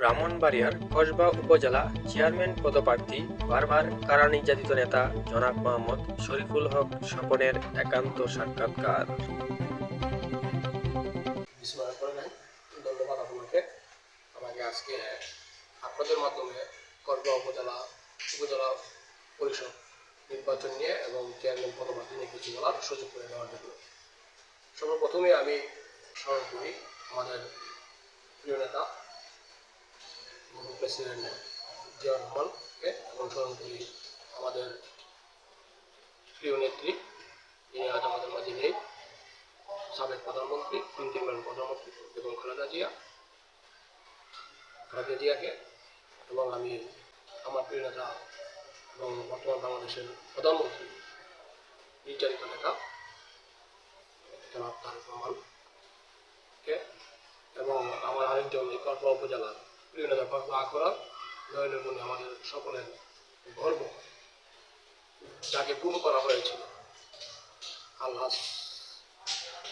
ব্রাহ্মণবাড়িয়ার কসবা উপজেলা চেয়ারম্যান পদপ্রার্থী বারবার কারা নির্যাতিত নেতা জনাব মোহাম্মদ শরীফুল হক স্বপনের একান্ত সাক্ষাৎকার। ধন্যবাদ আপনাকে আমাকে আজকে আপনাদের মাধ্যমে কসবা উপজেলা পরিষদ নির্বাচন নিয়ে এবং চেয়ারম্যান পদপ্রার্থী নিয়ে কিছু বলার সুযোগ করে দেওয়ার জন্য সর্বপ্রথমে আমি স্মরণ করি আমাদের প্রিয় নেতা প্রেসিডেন্ট জিয়াউর রহমানকে এবং স্মরণ করি আমাদের প্রিয় নেত্রী যিনি আজ আমাদের মাঝে নেই, সাবেক প্রধানমন্ত্রী, 3 প্রধানমন্ত্রী এবং খালেদা জিয়াকে এবং আমি আমার প্রিয় নেতা এবং বর্তমান বাংলাদেশের প্রধানমন্ত্রী নির্যাতিত নেতা জনাব তারেক রহমানকে এবং আমার আরেকজন এই কসবা উপজেলার প্রিয় নেতা কসবা আখড়া নয়নমণি আমাদের সকলের গর্ব, যাকে গুম করা হয়েছিল আলহাজ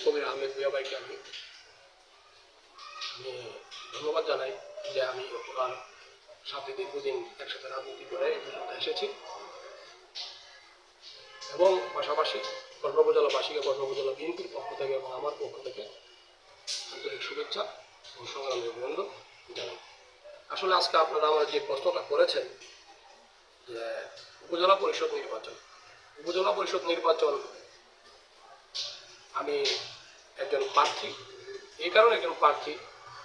কবির আহমেদ মিয়া ভাইকে আমি ধন্যবাদ জানাই যে আমি ওনার সাথে দীর্ঘদিন একসাথে রাজনীতি করে এই পর্যন্ত এসেছি এবং পাশাপাশি কসবা উপজেলাবাসীকে কসবা উপজেলা বিএনপির পক্ষ থেকে এবং আমার পক্ষ থেকে আন্তরিক শুভেচ্ছা ও সংগ্রামী অভিনন্দন জানাই। আসলে আজকে আপনারা আমার যে প্রশ্নটা করেছেন যে উপজেলা পরিষদ নির্বাচন আমি একজন প্রার্থী, এই কারণে একজন প্রার্থী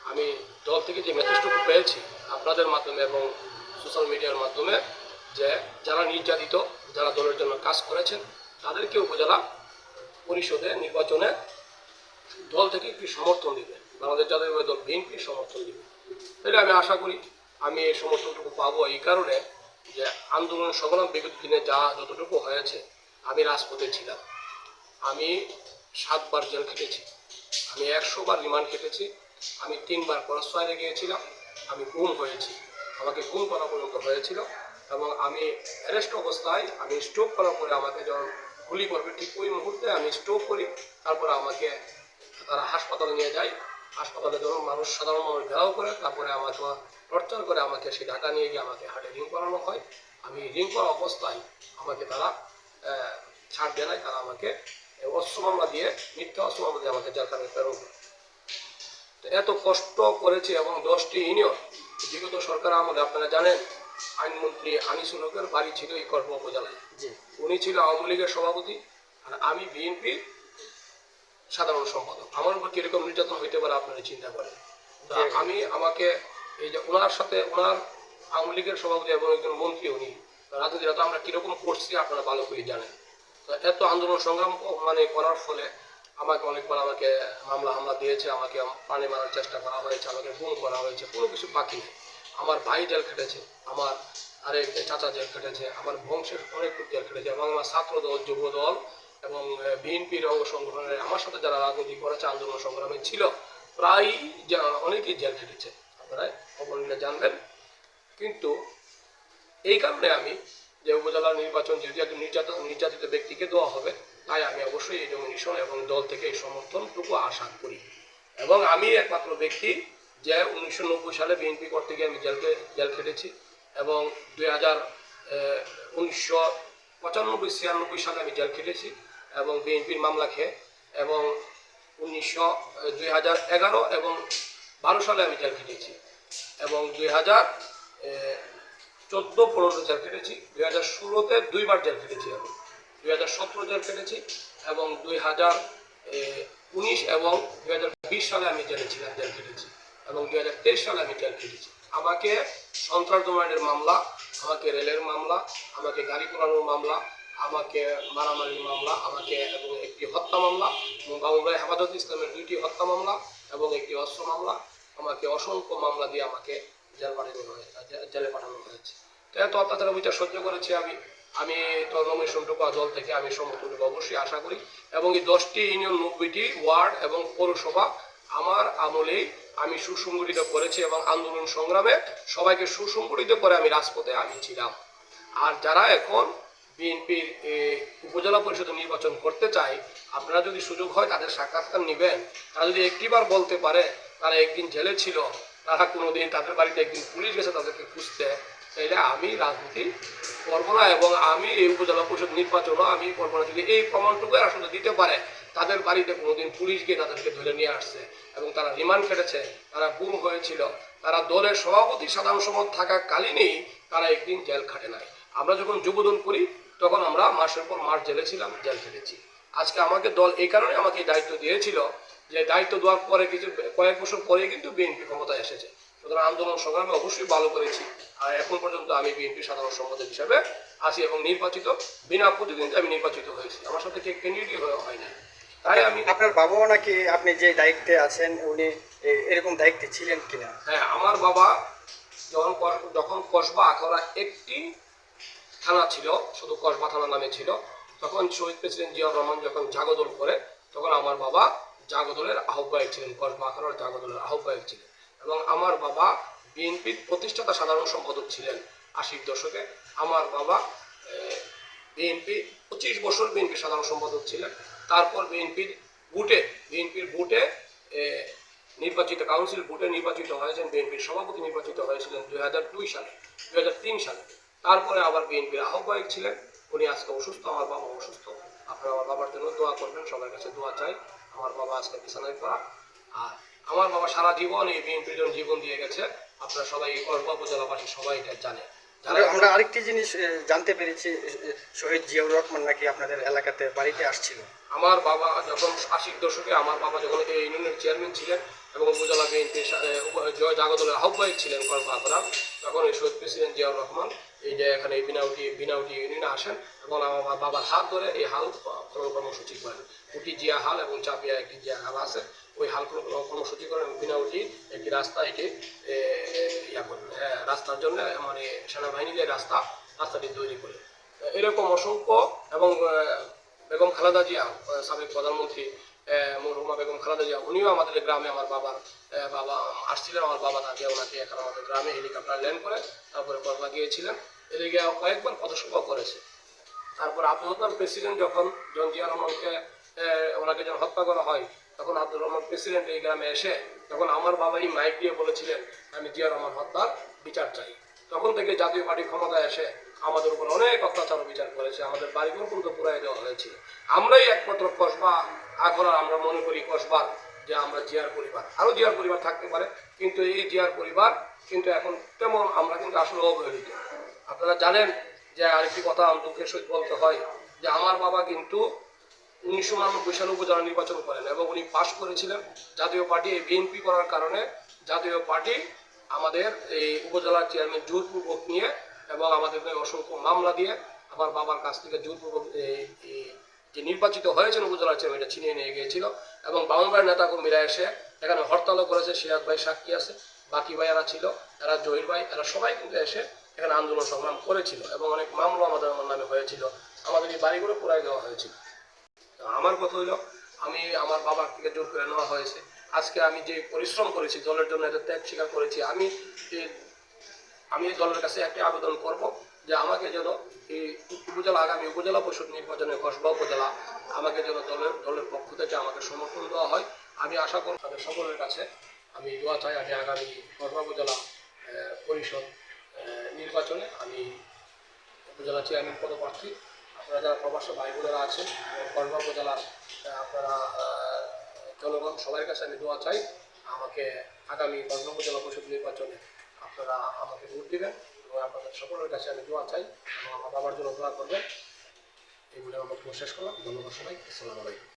আমি দল থেকে যে মেসেজটুকু পেয়েছি আপনাদের মাধ্যমে এবং সোশ্যাল মিডিয়ার মাধ্যমে যে যারা নির্যাতিত, যারা দলের জন্য কাজ করেছেন তাদেরকে উপজেলা পরিষদে নির্বাচনে দল থেকে একটি সমর্থন দিবে, বাংলাদেশ জাতীয়তাবাদী দল বিএনপি সমর্থন দিবে। তাহলে আমি আশা করি আমি এই সমর্থনটুকু পাবো এই কারণে যে আন্দোলন সংগ্রাম বিগত দিনে যতটুকু হয়েছে আমি রাজপথে ছিলাম, আমি 7 বার জেল খেটেছি, আমি 100 বার রিমান্ড খেটেছি, আমি 3 বার পরস্পরে গিয়েছিলাম, আমি গুম হয়েছি, আমাকে গুম করা পর্যন্ত হয়েছিল এবং আমি অ্যারেস্ট অবস্থায় আমি স্ট্রোক করার পরে আমাকে যখন গুলি করবে ঠিক ওই মুহূর্তে আমি স্ট্রোক করি, তারপরে আমাকে তারা হাসপাতালে নিয়ে যায়, হাসপাতালে যখন সাধারণ মানুষ ঘেরাও করে তারপরে আমাকে টর্চার করে আমাকে সেই ঢাকা নিয়ে গিয়ে আমাকে হার্টে রিং করানো হয়। আমি রিং করা অবস্থায় আমাকে তারা ছাড় দেয় নাই, তারা আমাকে অস্ত্র মামলা দিয়ে মিথ্যা অস্ত্র মামলা দিয়ে আমাকে জেলখানায় প্রেরণ করে। তো এত কষ্ট করেছি এবং 10টি ইউনিয়ন বিগত সরকার আমলে আপনারা জানেন আইনমন্ত্রী আনিসুল হকের বাড়ি ছিল এই কসবা উপজেলায়, উনি ছিল আওয়ামী লীগের সভাপতি আর আমি বিএনপির সাধারণ সম্পাদক। আমার উপর কিরকম নির্যাতন হইতে পারে আপনারা চিন্তা করেন। আমাকে এই যে ওনার সাথে ওনার আওয়ামী লীগের সভাপতি এবং একজন মন্ত্রী উনি রাজনীতিটা আমরা কিরকম করছি আপনারা ভালো করে জানেন। তো এত আন্দোলন সংগ্রাম করার ফলে আমাকে অনেকবার আমাকে হামলা দিয়েছে, আমাকে পানি মারার চেষ্টা করা হয়েছে, আমাকে গুম করা হয়েছে, কোনো কিছু বাকি নেই। আমার ভাই জেল খেটেছে, আমার আরেক চাচা জেল খেটেছে, আমার বংশের অনেক জেল খেটেছে এবং আমার ছাত্র দল, যুব দল এবং বিএনপির অঙ্গসংগঠনের আমার সাথে যারা রাজনীতি করেছে আন্দোলন সংগ্রামে ছিল প্রায় অনেকেই জেল খেটেছে, আপনারা খবর নিলে জানবেন। কিন্তু এই কারণে আমি যে উপজেলার নির্বাচন যেহেতু একজন নির্যাতিত ব্যক্তিকে দেওয়া হবে, তাই আমি অবশ্যই এই নমিনেশন এবং দল থেকে এই সমর্থনটুকু আশা করি এবং আমি একমাত্র ব্যক্তি যে 1990 সালে বিএনপি করতে গিয়ে আমি জেল খেটেছি এবং 1995-96 সালে আমি জেল খেটেছি এবং বিএনপির মামলা খেয়ে এবং 2011 এবং 12 সালে আমি জেল খেটেছি এবং 2014-15 জেল খেটেছি, 2016-তে 2 বার জেল খেটেছি, আমি 2017 জেল খেটেছি এবং 2019 এবং 2020 সালে আমি জেলে ছিলাম, জেল খেটেছি এবং 2023 সালে আমি জেল খেটেছি। আমাকে সন্ত্রাস দমনের মামলা, আমাকে রেলের মামলা, আমাকে গাড়ি পোড়ানোর মামলা, আমাকে মারামারির মামলা, আমাকে এবং একটি হত্যা মামলা, বাবুবাই হেফাজত ইসলামের 2টি হত্যা মামলা এবং একটি অস্ত্র মামলা, আমাকে অসংখ্য মামলা দিয়ে আমাকে জেলে পাঠানো হয়েছে। তো এত অত্যাচার বিচার সহ্য করেছি আমি তো নমিনেশনটুকু দল থেকে আমি সমর্থনটুকু অবশ্যই আশা করি এবং এই 10টি ইউনিয়ন 90টি ওয়ার্ড এবং পৌরসভা আমার আমলেই আমি সুসংগঠিত করেছি এবং আন্দোলন সংগ্রামে সবাইকে সুসংগঠিত করে আমি রাজপথে আমি ছিলাম। আর যারা এখন বিএনপির উপজেলা পরিষদ নির্বাচন করতে চায়, আপনারা যদি সুযোগ হয় তাদের সাক্ষাৎকার নেবেন, তারা যদি একটিবার বলতে পারে তারা একদিন জেলে ছিল, তারা কোনোদিন তাদের বাড়িতে একদিন পুলিশ গেছে তাদেরকে খুঁজতে, তাইলে আমি রাজনীতি করবো না এবং আমি এই উপজেলা পরিষদ নির্বাচনও আমি করবো না। যদি এই প্রমাণটুকু আসলে দিতে পারে তাদের বাড়িতে কোনোদিন পুলিশ গিয়ে তাদেরকে ধরে নিয়ে আসছে এবং তারা রিমান্ড কেটেছে, তারা গুম হয়েছিল, তারা দলের সভাপতি সাধারণ সম্পাদক থাকাকালীনই তারা একদিন জেল খাটে নাই। আমরা যখন যুবদল করি তখন আমরা মাসের পর মাস জেলে ছিলাম, জেল খেটেছি। আজকে আমাকে দল এই কারণে আমাকে এই দায়িত্ব দিয়েছিল যে দায়িত্ব দেওয়ার পরে কয়েক বছর পরে কিন্তু বিএনপি ক্ষমতায় এসেছে। সুতরাং আন্দোলন সংগ্রামে অবশ্যই ভালো করেছি, আর এখন পর্যন্ত আমি বিএনপি সাধারণ সম্পাদক হিসাবে আছি এবং নির্বাচিত বিনা প্রতিদ্বন্দ্বিতায় আমি নির্বাচিত হয়েছি, আমার সাথে কে ক্যান্ডিডেট হয় না। তাই আমি আপনার বাবাও নাকি আপনি যে দায়িত্বে আছেন উনি এরকম দায়িত্বে ছিলেন কিনা? হ্যাঁ, আমার বাবা যখন কসবা আখাউড়া একটি থানা ছিল, শুধু কসবা থানা নামে ছিল, তখন শহীদ প্রেসিডেন্ট জিয়াউর রহমান যখন জাগদল করে তখন আমার বাবা জাগদলের আহ্বায়ক ছিলেন, কসবা আখাউড়ার জাগদলের আহ্বায়ক ছিলেন এবং আমার বাবা বিএনপির প্রতিষ্ঠাতা সাধারণ সম্পাদক ছিলেন 80-র দশকে। আমার বাবা বিএনপি 25 বছর বিএনপি সাধারণ সম্পাদক ছিলেন। তারপর বিএনপির বুটে নির্বাচিত কাউন্সিল বুটে নির্বাচিত হয়েছেন, বিএনপির সভাপতি নির্বাচিত হয়েছিলেন 2002 সালে 2003 সালে। তারপরে আবার বিএনপির আহ্বায়ক ছিলেন। উনি আজকে অসুস্থ, আমার বাবা অসুস্থ। আপনারা আমার বাবার জন্য দোয়া করবেন, সবার কাছে দোয়া চাই। আমার বাবা আজকে বিছানায় পড়া, আর আমার বাবা সারা জীবন এই বিএনপির জন্য জীবন দিয়ে গেছে। আপনারা সবাই এই কসবা উপজেলাবাসী সবাই এটা জানে। আমরা আরেকটি জিনিস জানতে পেরেছি, শহীদ জিয়াউর রহমান নাকি আপনাদের এলাকাতে বাড়িতে আসছিল। আমার বাবা যখন 80-র দশকে আমার বাবা যখন এই ইউনিয়নের চেয়ারম্যান ছিলেন এবং উপজেলা বিএনপির জাগদলের আহ্বায়ক ছিলেন কসবা আখাউড়া, তখন এই শহীদ প্রেসিডেন্ট জিয়াউর রহমান এই যে এখানে বিনাউটি ইউনিয়নে আসেন এবং আমার বাবার হাত ধরে এই হাল কর্মসূচি করেন। উটি জিয়া হাল এবং চাপিয়া একটি জিয়া হাল আছে, ওই হাল কর্মসূচি করেন। বিনাউটি একটি রাস্তা এটি রাস্তার জন্য মানে সেনাবাহিনীদের রাস্তাটি তৈরি করে। এরকম অসংখ্য এবং বেগম খালেদা জিয়া, সাবেক প্রধানমন্ত্রী মরহুমা বেগম খালেদা জিয়া, উনিও আমাদের গ্রামে আমার বাবা আসছিলেন। আমার বাবা তাকে ওনাকে এখন আমাদের গ্রামে হেলিকপ্টার ল্যান্ড করে তারপরে কসবা গিয়েছিলেন, এদিকে কয়েকবার পথসভা করেছে। তারপর আব্দুল রহমান প্রেসিডেন্ট যখন জিয়া রহমানকে ওনাকে যখন হত্যা করা হয় তখন আব্দুল রহমান প্রেসিডেন্ট এই গ্রামে এসে তখন আমার বাবাই মাইক দিয়ে বলেছিলেন আমি জিয়া রহমান হত্যার বিচার চাই। তখন থেকে জাতীয় পার্টি ক্ষমতায় এসে আমাদের উপর অনেক অত্যাচার বিচার করেছে, আমাদের বাড়িঘর পর্যন্ত পুরাই দেওয়া হয়েছিল। আমরাই একমাত্র কসবা আখাউড়া আমরা মনে করি কসবার যে আমরা জিয়ার পরিবার, আরও জিয়ার পরিবার থাকতে পারে, কিন্তু এই জিয়ার পরিবার কিন্তু এখন তেমন আমরা কিন্তু আসলে অবহেলিত। আপনারা জানেন যে আরেকটি কথা দুঃখের সহিত বলতে হয় যে আমার বাবা কিন্তু 1999 সালে উপজেলা নির্বাচন করেন এবং উনি পাশ করেছিলেন। জাতীয় পার্টি এই বিএনপি করার কারণে জাতীয় পার্টি আমাদের এই উপজেলার চেয়ারম্যান জোরপূর্বক নিয়ে এবং আমাদের অসংখ্য মামলা দিয়ে আমার বাবার কাছ থেকে জোরপূর্বক যে নির্বাচিত হয়েছেন উপজেলার চেয়ারম্যান এটা ছিনিয়ে নিয়ে গিয়েছিল এবং বামনবাড়ির নেতাকর্মীরা এসে এখানে হরতালও করেছে। সিরাজ ভাই সাক্ষী আছে, বাকি ভাইয়ারা ছিল, এরা জহির ভাই, এরা সবাই কিন্তু এসে এখানে আন্দোলন সংগ্রাম করেছিল এবং অনেক মামলা আমাদের নামে হয়েছিল, আমাদের এই বাড়িগুলো পুরাই দেওয়া হয়েছিল। আমার কথা হইল আমি আমার বাবার থেকে জোর করে নেওয়া হয়েছে। আজকে আমি যে পরিশ্রম করেছি দলের জন্য, এটা ত্যাগ স্বীকার করেছি। আমি দলের কাছে একটি আবেদন করব যে আমাকে যেন এই আগামী উপজেলা পরিষদ নির্বাচনে কসবা উপজেলা আমাকে যেন দলের পক্ষ থেকে আমাকে সমর্থন দেওয়া হয়। আমি আশা করব তাদের সকলের কাছে আমি দোয়া চাই আমি আগামী কসবা উপজেলা পরিষদ নির্বাচনে আমি উপজেলা চেয়ারম্যান পদপ্রার্থী। আপনারা যারা প্রবাসী ভাই বোনেরা আছেন এবং কসবা উপজেলার আপনারা জনগণ সবার কাছে আমি দোয়া চাই আমাকে আগামী কসবা উপজেলা পরিষদ নির্বাচনে আপনারা আমাকে ভোট দেবেন এবং আপনাদের সকলের কাছে আমি দোয়া চাই এবং আমার বাবার জন্য দোয়া করবেন। এই বলে আমার বক্তব্য শেষ করলাম। ধন্যবাদ সবাই। আসসালামু আলাইকুম।